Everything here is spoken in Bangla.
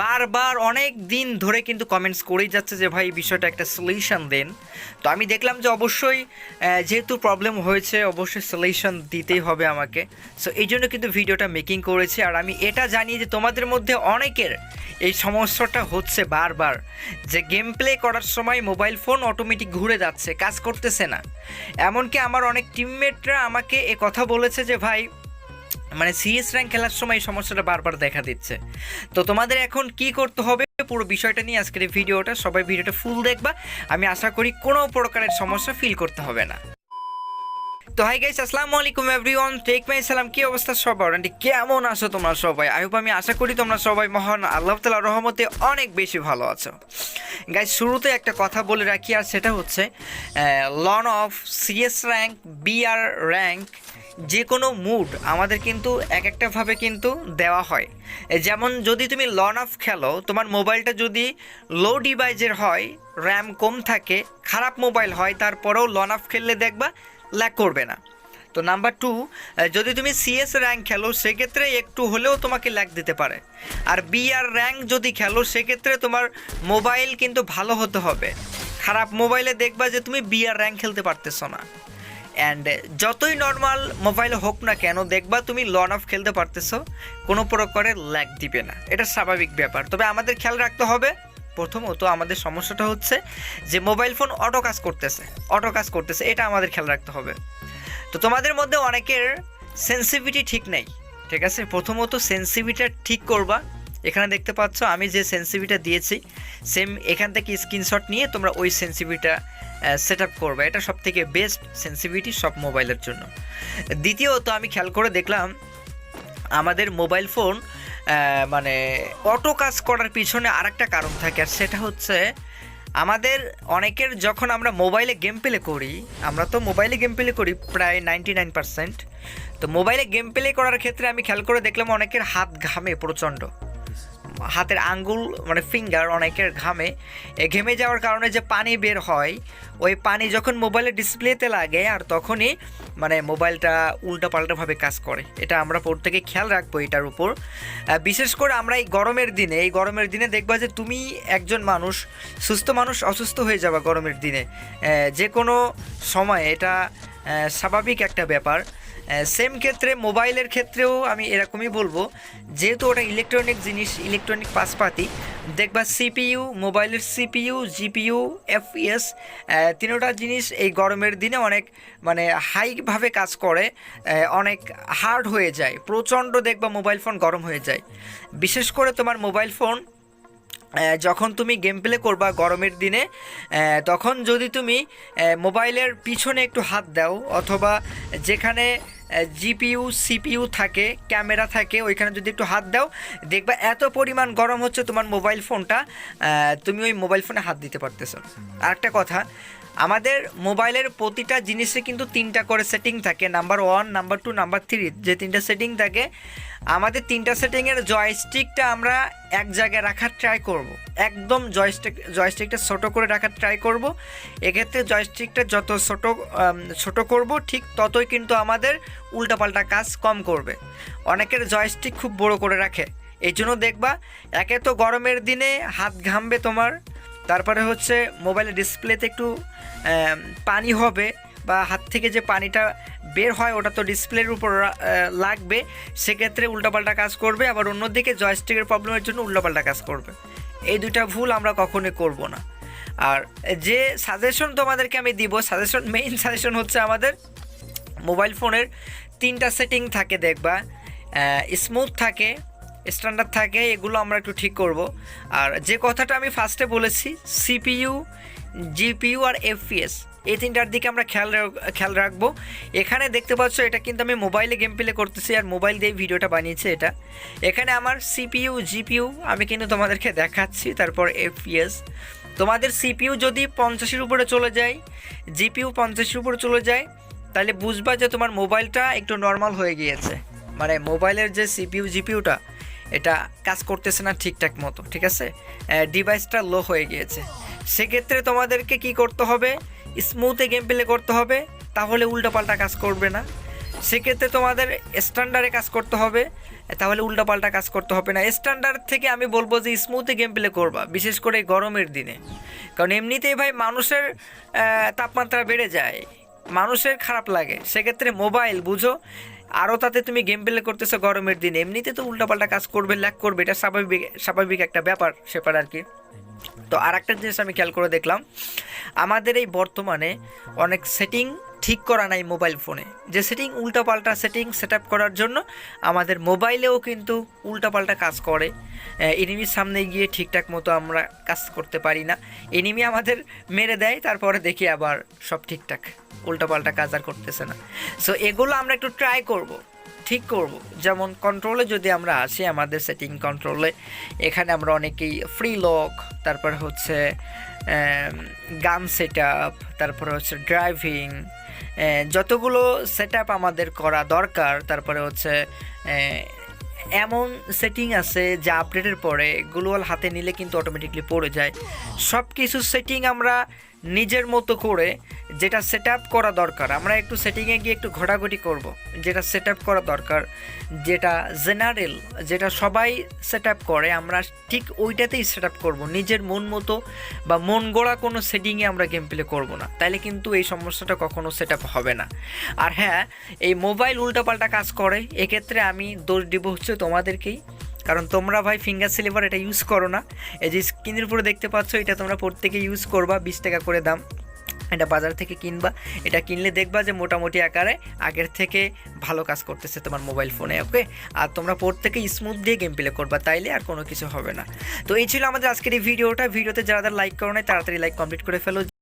বারবার অনেক দিন ধরে কিন্তু কমেন্টস করেই যাচ্ছে যে ভাই এই বিষয়টা একটা সলিউশন দেন। তো আমি দেখলাম যে অবশ্যই যেহেতু প্রবলেম হয়েছে অবশ্যই সলিউশন দিতেই হবে আমাকে। সো এই জন্য কিন্তু ভিডিওটা মেকিং করেছি। আর আমি এটা জানি যে তোমাদের মধ্যে অনেকের এই সমস্যাটা হচ্ছে বারবার, যে গেম প্লে করার সময় মোবাইল ফোন অটোমেটিক ঘুরে যাচ্ছে, কাজ করতেছে না। এমনকি আমার অনেক টিমমেটরা আমাকে এ কথা বলেছে যে ভাই মানে সিএস র্যাঙ্ক খেলার সময় এই সমস্যাটা বারবার দেখা দিচ্ছে। তো তোমাদের এখন কি করতে হবে পুরো বিষয়টা নিয়ে আজকের এই ভিডিওটা, সবাই ভিডিওটা ফুল দেখবা। আমি আশা করি কোনো প্রকারের সমস্যা ফিল করতে হবে না। তো হাই গাইস, আসসালামু আলাইকুম এভরিওয়ান, টেক মাই সালাম। কি অবস্থা সবার, কেমন আছো তোমরা সবাই? আমি আশা করি তোমরা সবাই মহান আল্লাহ তাআলার রহমতে অনেক বেশি ভালো আছো। গাইস শুরুতে একটা কথা বলে রাখি, আর সেটা হচ্ছে লন of CS rank, BR rank, যে কোনো মুড আমাদের কিন্তু এক একটাভাবে কিন্তু দেওয়া হয়। যেমন যদি তুমি লন অফ খেলো, তোমার মোবাইলটা যদি লো ডিভাইসের হয়, র্যাম কম থাকে, খারাপ মোবাইল হয়, তারপরেও লন অফ খেললে দেখবা ল্যাগ করবে না। তো নাম্বার 2, যদি তুমি সিএস র্যাঙ্ক খেলো সেক্ষেত্রে একটু হলেও তোমাকে ল্যাগ দিতে পারে। আর বিআর র্যাঙ্ক যদি খেলো সেক্ষেত্রে তোমার মোবাইল কিন্তু ভালো হতে হবে। খারাপ মোবাইলে দেখবা যে তুমি বিআর র্যাঙ্ক খেলতে পারতেছো না। অ্যান্ড যতই নর্মাল মোবাইল হোক না কেন দেখবা তুমি লন অফ খেলতে পারতেছো, কোনো প্রকারের ল্যাগ দিবে না। এটা স্বাভাবিক ব্যাপার। তবে আমাদের খেয়াল রাখতে হবে, প্রথমত আমাদের সমস্যাটা হচ্ছে যে মোবাইল ফোন অটো কাজ করতেছে, এটা আমাদের খেয়াল রাখতে হবে। তো তোমাদের মধ্যে অনেকের সেন্সিভিটি ঠিক নেই, ঠিক আছে? প্রথমত সেন্সিভিটিটা ঠিক করবা। এখানে দেখতে পাচ্ছ আমি যে সেন্সিভিটিটা দিয়েছি, সেম এখান থেকে স্ক্রিনশট নিয়ে তোমরা ওই সেন্সিভিটিটা সেট আপ করবে। এটা সব থেকে বেস্ট সেন্সিভিটি সব মোবাইলের জন্য। দ্বিতীয়ত আমি খেয়াল করে দেখলাম আমাদের মোবাইল ফোন মানে অটো কাজ করার পিছনে আরেকটা কারণ থাকে, আর সেটা হচ্ছে আমাদের অনেকের যখন আমরা মোবাইলে গেম প্লে করি, আমরা তো মোবাইলে গেম প্লে করি প্রায় 99%। তো মোবাইলে গেম প্লে করার ক্ষেত্রে আমি খেয়াল করে দেখলাম অনেকের হাত ঘামে প্রচণ্ড, হাতের আঙ্গুল মানে ফিঙ্গার অনেকের ঘেমে যাওয়ার কারণে যে পানি বের হয়, ওই পানি যখন মোবাইলের ডিসপ্লেতে লাগে আর তখনই মানে মোবাইলটা উল্টাপাল্টাভাবে কাজ করে। এটা আমরা প্রত্যেকে খেয়াল রাখবো এটার উপর। বিশেষ করে আমরা এই গরমের দিনে দেখবা যে তুমি একজন মানুষ, সুস্থ মানুষ অসুস্থ হয়ে যাবা গরমের দিনে যে কোনো সময়, এটা স্বাভাবিক একটা ব্যাপার। সেম ক্ষেত্রে মোবাইলের ক্ষেত্রেও আমি এরকমই বলবো, যেহেতু ওটা ইলেকট্রনিক জিনিস, ইলেকট্রনিক পাশপাতি, দেখবা সিপিইউ, মোবাইলের সিপিইউ, জিপিইউ, এফপিএস, তিনোটা জিনিস এই গরমের দিনে অনেক মানে হাইভাবে কাজ করে, অনেক হার্ড হয়ে যায়, প্রচণ্ড দেখবা মোবাইল ফোন গরম হয়ে যায়। বিশেষ করে তোমার মোবাইল ফোন যখন তুমি গেম প্লে করবা গরমের দিনে, তখন যদি তুমি মোবাইলের পিছনে একটু হাত দাও, অথবা যেখানে জিপিইউ সিপিইউ থাকে, ক্যামেরা থাকে, ওইখানে যদি একটু হাত দাও দেখবা এত পরিমাণ গরম হচ্ছে তোমার মোবাইল ফোনটা, তুমি ওই মোবাইল ফোনে হাত দিতে পারতেছো। আরেকটা কথা, আমাদের মোবাইলের প্রতিটা জিনিসে কিন্তু 3টা করে সেটিং থাকে, নাম্বার 1, নাম্বার 2, নাম্বার 3, যে 3টা সেটিং থাকে। আমাদের 3টা সেটিংয়ের জয়স্টিকটা আমরা এক জায়গায় রাখার ট্রাই করব, একদম জয়স্টিকটা ছোটো করে রাখার ট্রাই করব। এক্ষেত্রে জয়স্টিকটা যত ছোটো করব ঠিক ততই কিন্তু আমাদের উল্টাপাল্টা কাজ কম করবে। অনেকের জয়স্টিক খুব বড় করে রাখে, এই জন্য দেখবা একে তো গরমের দিনে হাত ঘামবে তোমার, তারপরে হচ্ছে মোবাইলের ডিসপ্লেতে একটু পানি হবে, বা হাত থেকে যে পানিটা বের হয় ওটা তো ডিসপ্লের উপর লাগবে, সেক্ষেত্রে উল্টাপাল্টা কাজ করবে। আবার অন্যদিকে জয়স্টিকের প্রবলেমের জন্য উল্টাপাল্টা কাজ করবে। এই দুইটা ভুল আমরা কখনোই করব না। আর যে সাজেশন তোমাদেরকে আমি দিব, মেইন সাজেশন হচ্ছে আমাদের মোবাইল ফোনের 3টা সেটিং থাকে, দেখবা স্মুথ থাকে, স্ট্যান্ডার্ড থাকে, এগুলো আমরা একটু ঠিক করব। আর যে কথাটা আমি ফার্স্টে বলেছি, সিপিইউ, জিপিইউ আর এফপিএস, এই 3টার দিকে আমরা খেয়াল রাখবো। এখানে দেখতে পাচ্ছ এটা কিন্তু আমি মোবাইলে গেম প্লে করতেছি আর মোবাইল দিয়ে ভিডিওটা বানিয়েছি। এখানে আমার সিপিইউ জিপিইউ আমি কিন্তু তোমাদেরকে দেখাচ্ছি, তারপর এফপিএস। তোমাদের সিপিইউ যদি 50-এর উপরে চলে যায়, জিপিইউ 50-এর উপরে চলে যায়, তাহলে বুঝবা যে তোমার মোবাইলটা একটু নর্মাল হয়ে গিয়েছে, মানে মোবাইলের যে সিপিইউ জিপিইউটা এটা কাজ করতেছে না ঠিকঠাক মতো, ঠিক আছে, ডিভাইসটা লো হয়ে গিয়েছে। সেক্ষেত্রে তোমাদেরকে কি করতে হবে, স্মুথে গেম প্লে করতে হবে, তাহলে উল্টোপাল্টা কাজ করবে না। সেক্ষেত্রে তোমাদের স্ট্যান্ডার্ডে কাজ করতে হবে, তাহলে উল্টাপাল্টা কাজ করতে হবে না। স্ট্যান্ডার্ড থেকে আমি বলবো যে স্মুথে গেম প্লে করবা, বিশেষ করে গরমের দিনে। কারণ এমনিতেই ভাই মানুষের তাপমাত্রা বেড়ে যায়, মানুষের খারাপ লাগে, সেক্ষেত্রে মোবাইল বুঝো, আরও তাতে তুমি গেম প্লে করতেছো গরমের দিনে, এমনিতে তো উল্টাপাল্টা কাজ করবে, ল্যাগ করবে, এটা স্বাভাবিক স্বাভাবিক একটা ব্যাপার আর কি। তো আর একটা জিনিস আমি খেয়াল করে দেখলাম, আমাদের এই বর্তমানে অনেক সেটিং ঠিক করা নাই মোবাইল ফোনে, যে সেটিং উল্টাপাল্টা সেটিং সেট আপ করার জন্য আমাদের মোবাইলেও কিন্তু উল্টাপাল্টা কাজ করে। এনিমির সামনে গিয়ে ঠিকঠাক মতো আমরা কাজ করতে পারি না, এনিমি আমাদের মেরে দেয়, তারপরে দেখি আবার সব ঠিকঠাক, উল্টাপাল্টা কাজ আর করতেছে না। সো এগুলো আমরা একটু ট্রাই করব, ঠিক করব। যেমন কন্ট্রোলে যদি আমরা আসি, আমাদের সেটিং কন্ট্রোলে এখানে আমরা অনেকেই ফ্রি লক, তারপর হচ্ছে গান সেট আপ, তারপরে হচ্ছে ড্রাইভিং, যতগুলো সেট আপ আমাদের করা দরকার, তারপরে হচ্ছে এমন সেটিং আছে যা আপডেটের পরে গ্লোবাল হাতে নিলে কিন্তু অটোমেটিকলি পড়ে যায়। সব কিছু সেটিং আমরা নিজের মতো করে যেটা সেট আপ করা দরকার, আমরা একটু সেটিংয়ে গিয়ে একটু ঘোটাঘুটি করব, যেটা সেট আপ করা দরকার, যেটা জেনারেল, যেটা সবাই সেট আপ করে, আমরা ঠিক ওইটাতেই সেট আপ করবো, নিজের মন মতো বা মন গড়া কোনো সেটিংয়ে আমরা গেম প্লে করবো না, তাইলে কিন্তু এই সমস্যাটা কখনো সেট আপ হবে না। আর হ্যাঁ, এই মোবাইল উল্টাপাল্টা কাজ করে, এক্ষেত্রে আমি দোষ দিব হচ্ছে তোমাদেরকেই, কারণ তোমরা ভাই ফিঙ্গার সিলিভার এটা ইউজ করো না। এই যে স্ক্রিনের উপরে দেখতে পাচ্ছ, এটা তোমরা প্রত্যেকে ইউজ করবা, 20 টাকা করে দাম, এটা বাজার থেকে কিনবা, এটা কিনলে দেখবা যে মোটামুটি আকারে আগের থেকে ভালো কাজ করতেছে তোমার মোবাইল ফোনে, ওকে। আর তোমরা প্রত্যেকে স্মুথ দিয়ে গেম প্লে করবা, তাইলে আর কোনো কিছু হবে না। তো এই ছিল আমাদের আজকের এই ভিডিওতে যারা লাইক করো নাই তাড়াতাড়ি লাইক কমপ্লিট করে ফেলো।